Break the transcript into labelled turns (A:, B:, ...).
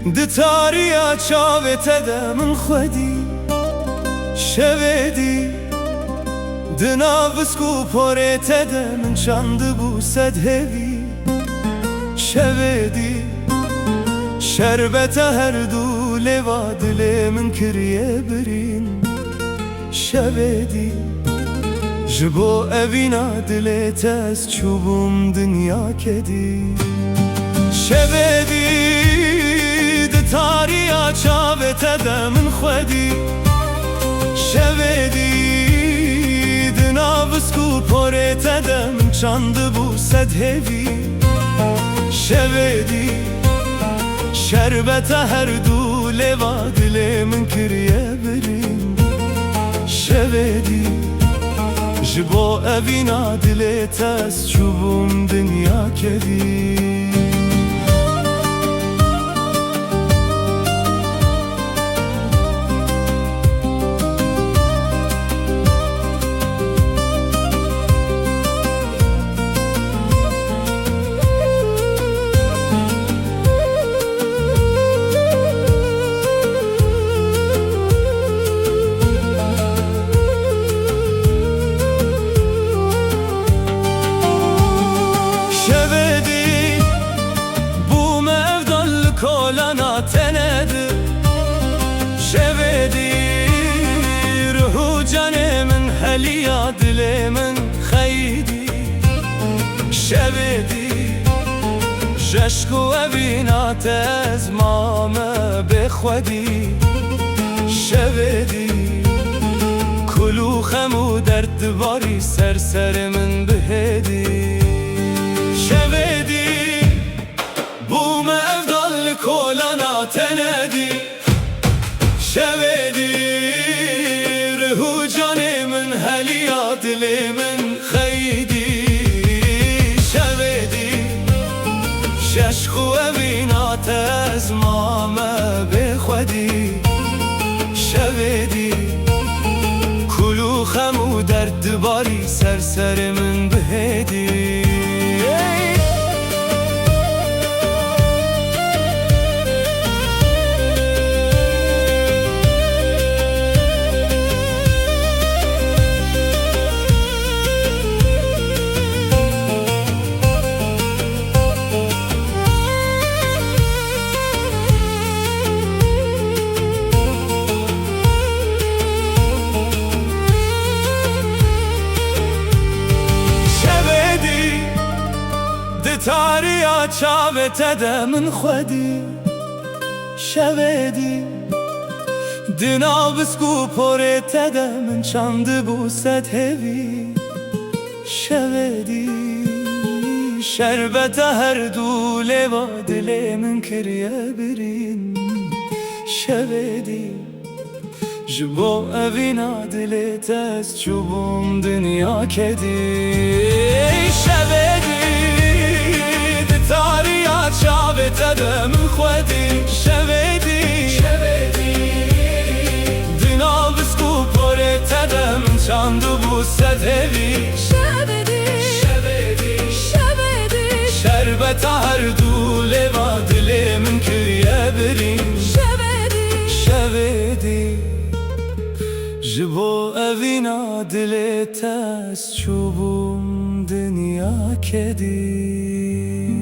A: دتاریا چاوت ده من خودی شودی دناوسکو پورت ده من چند بوسد هوی شودی شربت هر دو لوا دل من کریه برین شودی جبو اوینا دلت از چوبم دنیا کدی شودی دتاریا چاوت ده من خودی شودی دناوسکو پورت ده من چند بوسد هوی شودی شربت هر دو لوا دل من کریه برین شودی جبو اوینا دلت از چوبم دنیا کدی kolana tenedi şevedi ruhu canımın heliya dilimin xeydi şevedi jşku evina tezmame bexwedi şevedi kulu xemu dert bari serserimin bihedi şevedi bu mevdal kolana tenedi şevedi ruhu canımın heliya dilimin xeydi şevedi şşku evina tezmame bexwedi şevedi kulu xemu dert bari serserimin bihedi دتاریا چاوت ده من خودی شودی دناوسکو پورت ده من چند بوسد هوی شودی شربت هر دو لوا دل من کریه برین شودی جبو اوینا دلت از چوبم دنیا کدی شودی دتاریا چاوت ده من خودی شودی دناوسکو پورت ده من چند بوسد هوی شربت هر دو لوا دل من کریه برین شودی جبو اوینا دلت از چوبم دنیا کدی